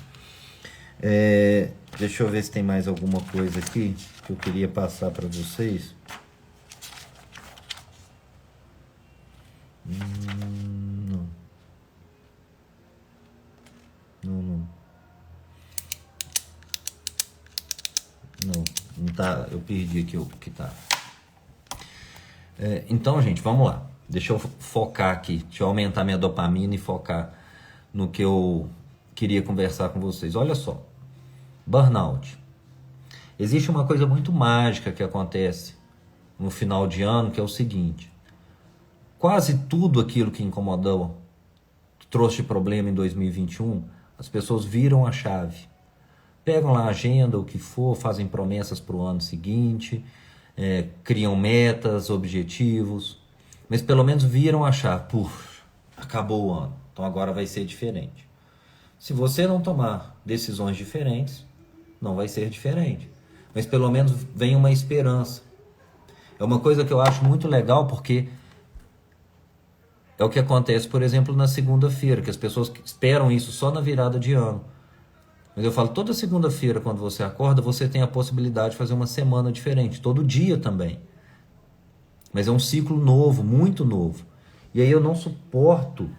[SPEAKER 1] Deixa eu ver se tem mais alguma coisa aqui que eu queria passar para vocês. Não. Não tá. Eu perdi aqui o que tá. Então, gente, vamos lá. Deixa eu focar aqui. Deixa eu aumentar minha dopamina e focar no que eu queria conversar com vocês. Olha só, burnout. Existe uma coisa muito mágica que acontece no final de ano, que é o seguinte: quase tudo aquilo que incomodou, que trouxe problema em 2021, as pessoas viram a chave. Pegam lá a agenda, o que for, fazem promessas para o ano seguinte, criam metas, objetivos, mas pelo menos viram a chave. Puf, acabou o ano. Então agora vai ser diferente. Se você não tomar decisões diferentes, não vai ser diferente. Mas pelo menos vem uma esperança. É uma coisa que eu acho muito legal, porque é o que acontece, por exemplo, na segunda-feira, que as pessoas esperam isso só na virada de ano. Mas eu falo, toda segunda-feira, quando você acorda, você tem a possibilidade de fazer uma semana diferente. Todo dia também. Mas é um ciclo novo, muito novo. E aí eu não suporto.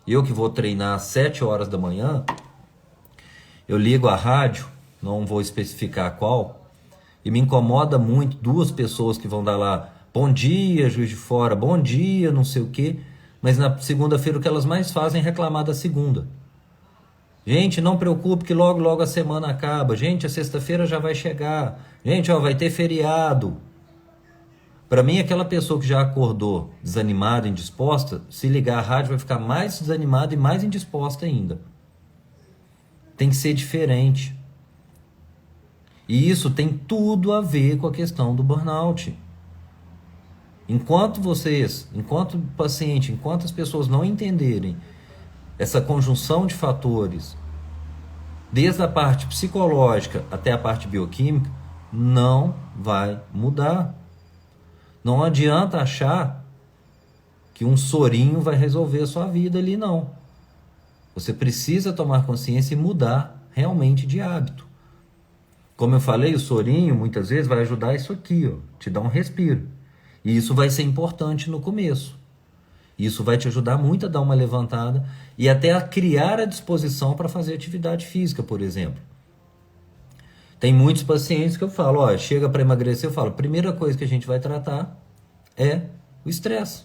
[SPEAKER 1] Eu que vou treinar às 7 horas da manhã, eu ligo a rádio, não vou especificar qual, e me incomoda muito 2 pessoas que vão dar lá, bom dia, Juiz de Fora, bom dia, não sei o quê, mas na segunda-feira o que elas mais fazem é reclamar da segunda. Gente, não preocupe que logo, logo a semana acaba. Gente, a sexta-feira já vai chegar. Gente, ó, vai ter feriado. Para mim, aquela pessoa que já acordou desanimada, indisposta, se ligar à rádio vai ficar mais desanimada e mais indisposta ainda. Tem que ser diferente. E isso tem tudo a ver com a questão do burnout. Enquanto paciente, enquanto as pessoas não entenderem essa conjunção de fatores, desde a parte psicológica até a parte bioquímica, não vai mudar. Não adianta achar que um sorinho vai resolver a sua vida ali, não. Você precisa tomar consciência e mudar realmente de hábito. Como eu falei, o sorinho muitas vezes vai ajudar isso aqui, ó, te dar um respiro. E isso vai ser importante no começo. Isso vai te ajudar muito a dar uma levantada e até a criar a disposição para fazer atividade física, por exemplo. Tem muitos pacientes que eu falo, ó, chega para emagrecer, eu falo, a primeira coisa que a gente vai tratar é o estresse.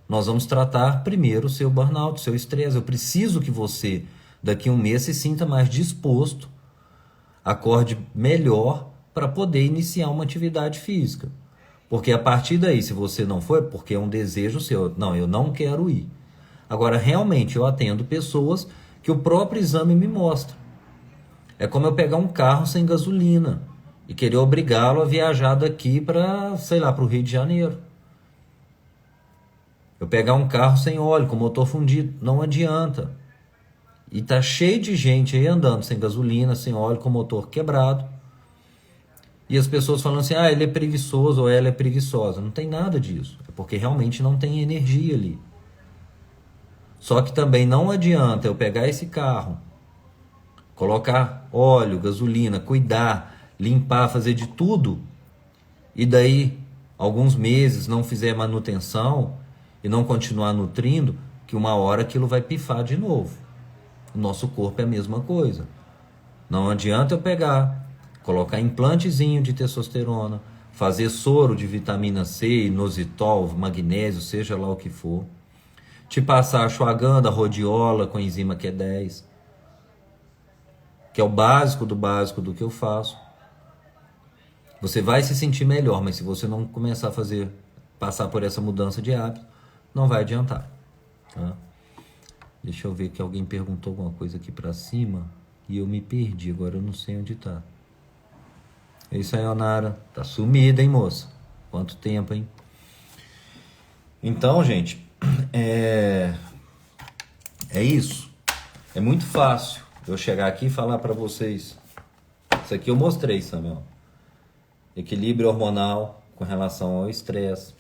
[SPEAKER 1] Nós vamos tratar primeiro o seu burnout, o seu estresse. Eu preciso que você, daqui a um mês, se sinta mais disposto, acorde melhor para poder iniciar uma atividade física. Porque a partir daí, se você não for, é porque é um desejo seu. Não, eu não quero ir. Agora, realmente, eu atendo pessoas que o próprio exame me mostra. É como eu pegar um carro sem gasolina e querer obrigá-lo a viajar daqui para, sei lá, para o Rio de Janeiro. Eu pegar um carro sem óleo, com motor fundido, não adianta. E tá cheio de gente aí andando sem gasolina, sem óleo, com motor quebrado. E as pessoas falando assim, ele é preguiçoso ou ela é preguiçosa. Não tem nada disso. É porque realmente não tem energia ali. Só que também não adianta eu pegar esse carro, colocar óleo, gasolina, cuidar, limpar, fazer de tudo. E daí, alguns meses, não fizer manutenção e não continuar nutrindo, que uma hora aquilo vai pifar de novo. O nosso corpo é a mesma coisa. Não adianta eu pegar, colocar implantezinho de testosterona, fazer soro de vitamina C, inositol, magnésio, seja lá o que for, te passar ashwagandha, rhodiola com enzima Q10, que é o básico do que eu faço. Você vai se sentir melhor, mas se você não começar a passar por essa mudança de hábito, não vai adiantar. Tá? Deixa eu ver que alguém perguntou alguma coisa aqui pra cima e eu me perdi, agora eu não sei onde tá. É isso aí, Onara. Tá sumida, hein, moça? Quanto tempo, hein? Então, gente, é isso. É muito fácil eu chegar aqui e falar pra vocês. Isso aqui eu mostrei, Samuel. Equilíbrio hormonal com relação ao estresse.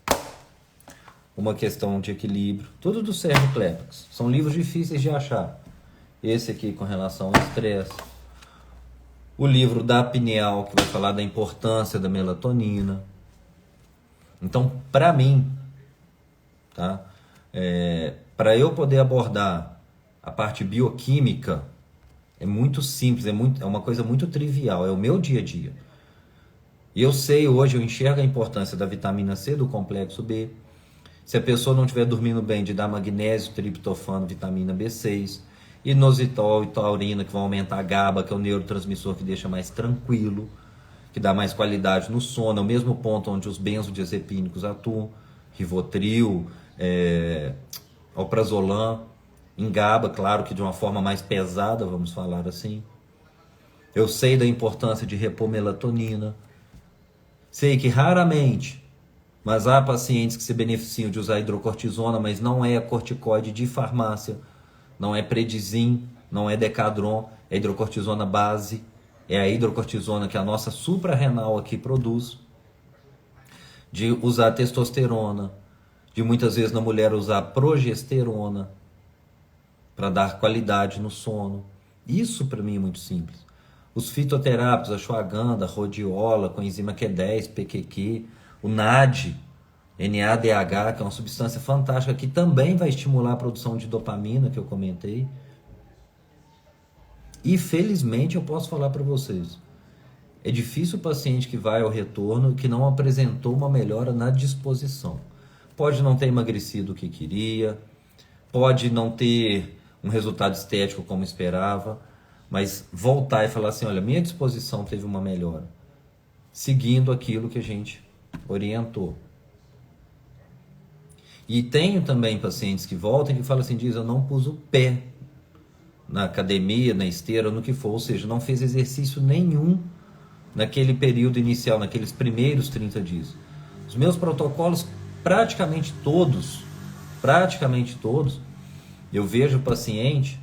[SPEAKER 1] Uma questão de equilíbrio. Tudo do Sérgio Klepex. São livros difíceis de achar. Esse aqui com relação ao estresse. O livro da Pineal, que vai falar da importância da melatonina. Então, para mim, tá? Para eu poder abordar a parte bioquímica, é muito simples, é uma coisa muito trivial, é o meu dia a dia. E eu sei hoje, eu enxergo a importância da vitamina C, do complexo B. Se a pessoa não estiver dormindo bem, de dar magnésio, triptofano, vitamina B6, inositol e taurina, que vão aumentar a GABA, que é o neurotransmissor que deixa mais tranquilo, que dá mais qualidade no sono, é o mesmo ponto onde os benzodiazepínicos atuam, Rivotril, alprazolam, em GABA, claro que de uma forma mais pesada, vamos falar assim. Eu sei da importância de repor melatonina. Sei que raramente, mas há pacientes que se beneficiam de usar hidrocortisona, mas não é corticoide de farmácia, não é Predizin, não é Decadron, é hidrocortisona base, é a hidrocortisona que a nossa suprarrenal aqui produz. De usar testosterona, de muitas vezes na mulher usar progesterona para dar qualidade no sono. Isso para mim é muito simples. Os fitoterápicos, ashwagandha, rhodiola, com enzima Q10, PQQ, o NAD, NADH, que é uma substância fantástica que também vai estimular a produção de dopamina, que eu comentei. E felizmente eu posso falar para vocês, é difícil o paciente que vai ao retorno que não apresentou uma melhora na disposição. Pode não ter emagrecido o que queria, pode não ter um resultado estético como esperava, mas voltar e falar assim, olha, minha disposição teve uma melhora, seguindo aquilo que a gente orientou. E tenho também pacientes que voltam e que falam assim, diz, eu não pus o pé na academia, na esteira, no que for, ou seja, não fez exercício nenhum naquele período inicial, naqueles primeiros 30 dias. Os meus protocolos, praticamente todos, eu vejo o paciente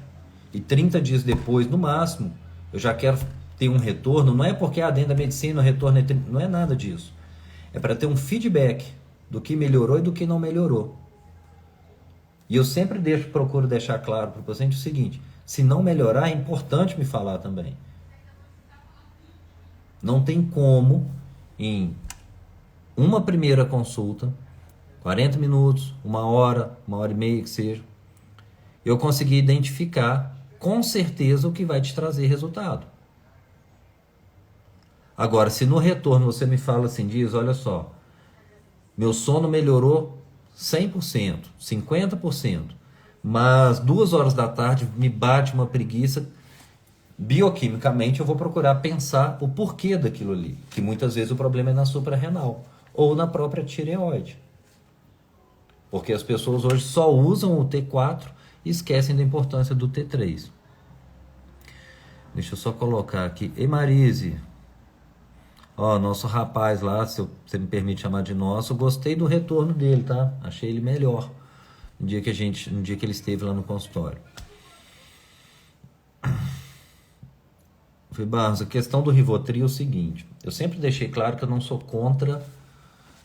[SPEAKER 1] e 30 dias depois, no máximo, eu já quero ter um retorno. Não é porque dentro da medicina o retorno é 30, não é nada disso. É para ter um feedback do que melhorou e do que não melhorou. E eu sempre procuro deixar claro para o paciente o seguinte, se não melhorar, é importante me falar também. Não tem como, em uma primeira consulta, 40 minutos, uma hora e meia que seja, eu conseguir identificar com certeza o que vai te trazer resultado. Agora, se no retorno você me fala assim, diz, olha só, meu sono melhorou 100%, 50%, mas 2 horas da tarde me bate uma preguiça, bioquimicamente eu vou procurar pensar o porquê daquilo ali, que muitas vezes o problema é na suprarrenal ou na própria tireoide. Porque as pessoas hoje só usam o T4 e esquecem da importância do T3. Deixa eu só colocar aqui. Ei, Marise. Ó, nosso rapaz lá, se você me permite chamar de nosso, eu gostei do retorno dele, tá? Achei ele melhor no dia que ele esteve lá no consultório. Falei, Barros, a questão do Rivotril é o seguinte, eu sempre deixei claro que eu não sou contra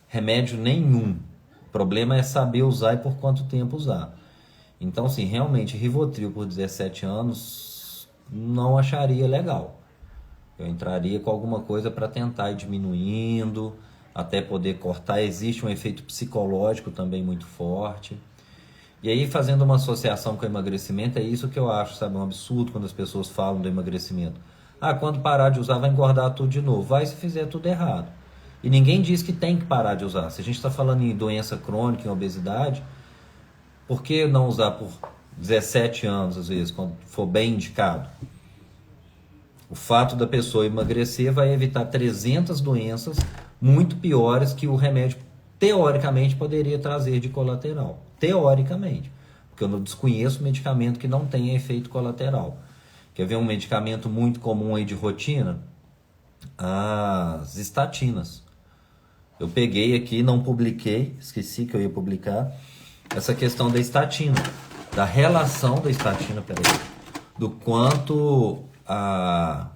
[SPEAKER 1] remédio nenhum. O problema é saber usar e por quanto tempo usar. Então, assim, realmente, Rivotril por 17 anos não acharia legal. Eu entraria com alguma coisa para tentar ir diminuindo, até poder cortar. Existe um efeito psicológico também muito forte. E aí, fazendo uma associação com o emagrecimento, é isso que eu acho, sabe, um absurdo quando as pessoas falam do emagrecimento. Ah, quando parar de usar vai engordar tudo de novo. Vai se fizer tudo errado. E ninguém diz que tem que parar de usar. Se a gente está falando em doença crônica, em obesidade, por que não usar por 17 anos, às vezes, quando for bem indicado? O fato da pessoa emagrecer vai evitar 300 doenças muito piores que o remédio, teoricamente, poderia trazer de colateral. Teoricamente. Porque eu não desconheço medicamento que não tenha efeito colateral. Quer ver um medicamento muito comum aí de rotina? As estatinas. Eu peguei aqui, não publiquei, esqueci que eu ia publicar, essa questão da estatina, da relação da estatina, do quanto a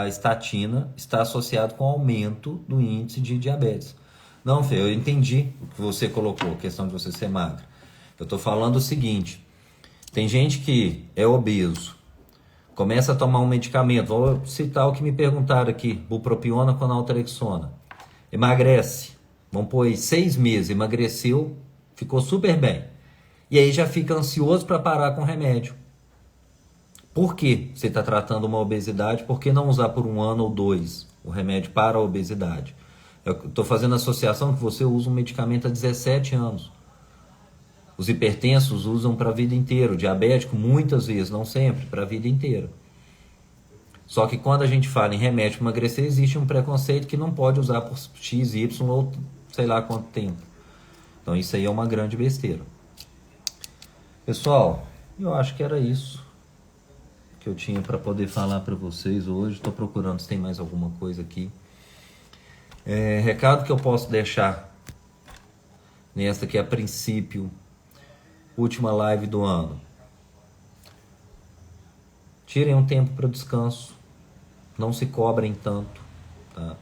[SPEAKER 1] estatina está associado com o aumento do índice de diabetes. Não, Fê, eu entendi o que você colocou, a questão de você ser magro. Eu estou falando o seguinte, tem gente que é obeso, começa a tomar um medicamento, vou citar o que me perguntaram aqui, bupropiona com naltrexona, emagrece, vamos pôr aí 6 meses, emagreceu, ficou super bem, e aí já fica ansioso para parar com o remédio. Por que você está tratando uma obesidade? Por que não usar por 1 ano ou 2 o remédio para a obesidade? Eu estou fazendo associação que você usa um medicamento há 17 anos. Os hipertensos usam para a vida inteira. O diabético, muitas vezes, não sempre, para a vida inteira. Só que quando a gente fala em remédio para emagrecer, existe um preconceito que não pode usar por X, Y ou sei lá quanto tempo. Então isso aí é uma grande besteira. Pessoal, eu acho que era isso que eu tinha para poder falar para vocês hoje. Estou procurando se tem mais alguma coisa aqui. Recado que eu posso deixar nesta que é a princípio última live do ano. Tirem um tempo para descanso. Não se cobrem tanto. Tá?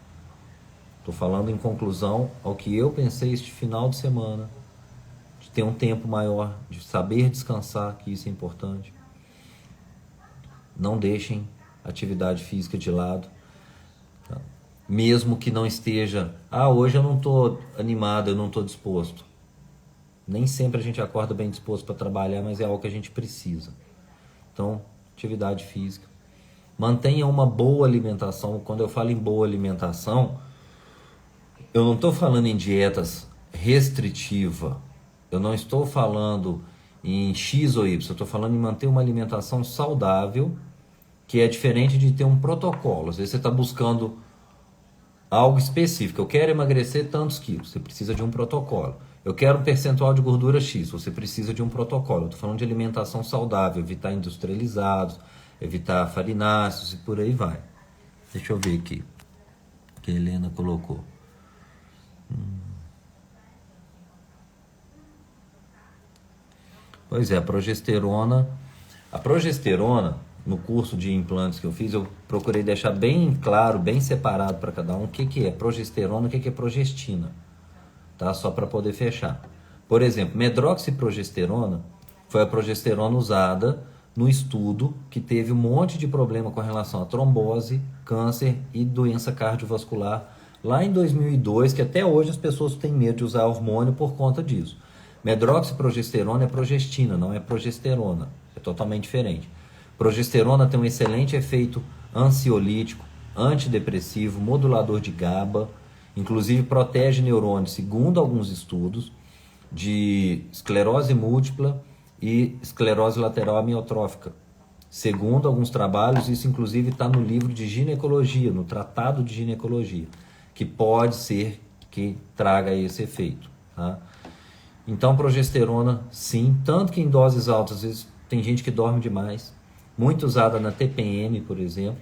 [SPEAKER 1] Estou falando em conclusão ao que eu pensei este final de semana. De ter um tempo maior, de saber descansar, que isso é importante. Não deixem a atividade física de lado. Tá? Mesmo que não esteja... hoje eu não estou animado, eu não estou disposto. Nem sempre a gente acorda bem disposto para trabalhar, mas é algo que a gente precisa. Então, atividade física. Mantenha uma boa alimentação. Quando eu falo em boa alimentação, eu não estou falando em dietas restritiva. Eu não estou falando em X ou Y. Eu estou falando em manter uma alimentação saudável, que é diferente de ter um protocolo. Às vezes você está buscando algo específico. Eu quero emagrecer tantos quilos. Você precisa de um protocolo. Eu quero um percentual de gordura X. Você precisa de um protocolo. Eu estou falando de alimentação saudável. Evitar industrializados, evitar farináceos e por aí vai. Deixa eu ver aqui o que a Helena colocou. Pois é, a progesterona, no curso de implantes que eu fiz, eu procurei deixar bem claro, bem separado para cada um o que é progesterona e o que é progestina, tá? Só para poder fechar. Por exemplo, medroxiprogesterona foi a progesterona usada no estudo que teve um monte de problema com relação a trombose, câncer e doença cardiovascular lá em 2002, que até hoje as pessoas têm medo de usar hormônio por conta disso. Medroxiprogesterona é progestina, não é progesterona. É totalmente diferente. Progesterona tem um excelente efeito ansiolítico, antidepressivo, modulador de GABA, inclusive protege neurônios, segundo alguns estudos, de esclerose múltipla e esclerose lateral amiotrófica. Segundo alguns trabalhos, isso inclusive está no livro de ginecologia, no tratado de ginecologia, que pode ser que traga esse efeito, tá? Então, progesterona, sim, tanto que em doses altas, às vezes tem gente que dorme demais, muito usada na TPM, por exemplo.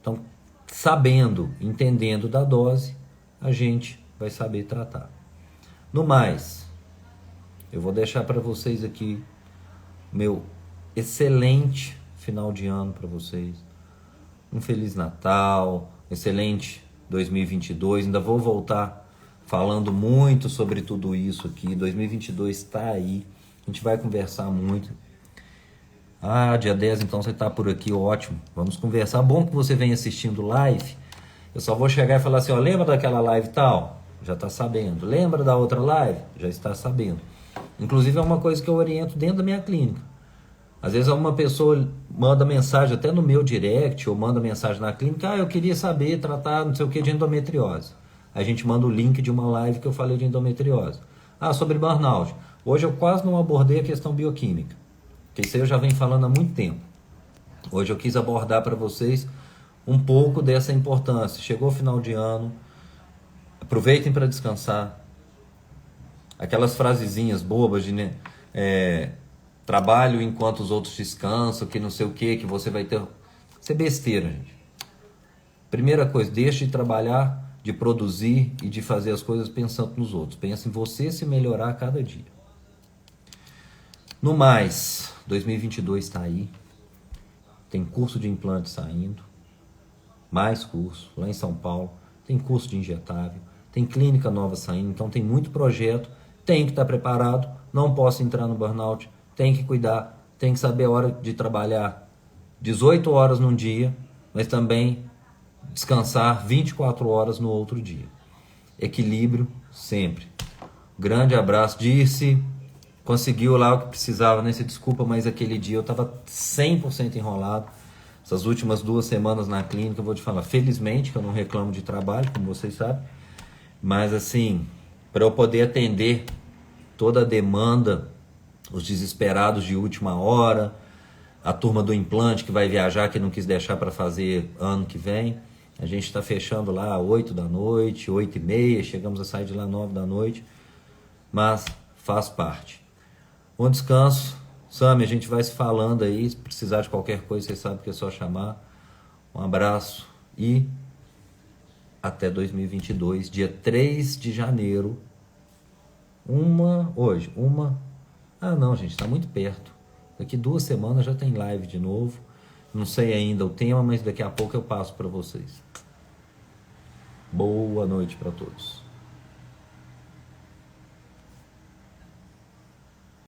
[SPEAKER 1] Então, sabendo, entendendo da dose, a gente vai saber tratar. No mais, eu vou deixar para vocês aqui meu excelente final de ano para vocês. Um Feliz Natal, excelente 2022, ainda vou voltar falando muito sobre tudo isso aqui. 2022 está aí, a gente vai conversar muito. Dia 10 então você está por aqui, ótimo, vamos conversar. Bom que você vem assistindo live Eu só vou chegar e falar assim, ó, lembra daquela live tal? Já está sabendo. Lembra da outra live? Já está sabendo. Inclusive é uma coisa que eu oriento dentro da minha clínica. Às vezes uma pessoa manda mensagem até no meu direct, ou manda mensagem na clínica, eu queria saber, tratar não sei o que de endometriose. A gente manda o link de uma live que eu falei de endometriose. Sobre burnout. Hoje eu quase não abordei a questão bioquímica, porque isso aí eu já venho falando há muito tempo. Hoje eu quis abordar para vocês um pouco dessa importância. Chegou o final de ano, aproveitem para descansar. Aquelas frasezinhas bobas de trabalho enquanto os outros descansam, que não sei o que você vai ter. Isso é besteira, gente. Primeira coisa, deixe de trabalhar, de produzir e de fazer as coisas pensando nos outros. Pensa em você se melhorar a cada dia. No mais, 2022 está aí. Tem curso de implante saindo. Mais curso lá em São Paulo. Tem curso de injetável. Tem clínica nova saindo. Então tem muito projeto. Tem que estar preparado. Não posso entrar no burnout. Tem que cuidar. Tem que saber a hora de trabalhar 18 horas num dia, mas também descansar 24 horas no outro dia. Equilíbrio sempre. Grande abraço. Dirce, conseguiu lá o que precisava, né? Se desculpa, mas aquele dia eu estava 100% enrolado. Essas últimas 2 semanas na clínica, eu vou te falar, felizmente que eu não reclamo de trabalho, como vocês sabem, mas assim, para eu poder atender toda a demanda, os desesperados de última hora, a turma do implante que vai viajar, que não quis deixar para fazer ano que vem, a gente está fechando lá 8 da noite, 8h30, chegamos a sair de lá 9 da noite, mas faz parte. Bom descanso. Sami, a gente vai se falando aí. Se precisar de qualquer coisa, você sabe que é só chamar. Um abraço e até 2022, dia 3 de janeiro. Não, gente, está muito perto. Daqui 2 semanas já tem live de novo. Não sei ainda o tema, mas daqui a pouco eu passo para vocês. Boa noite para todos.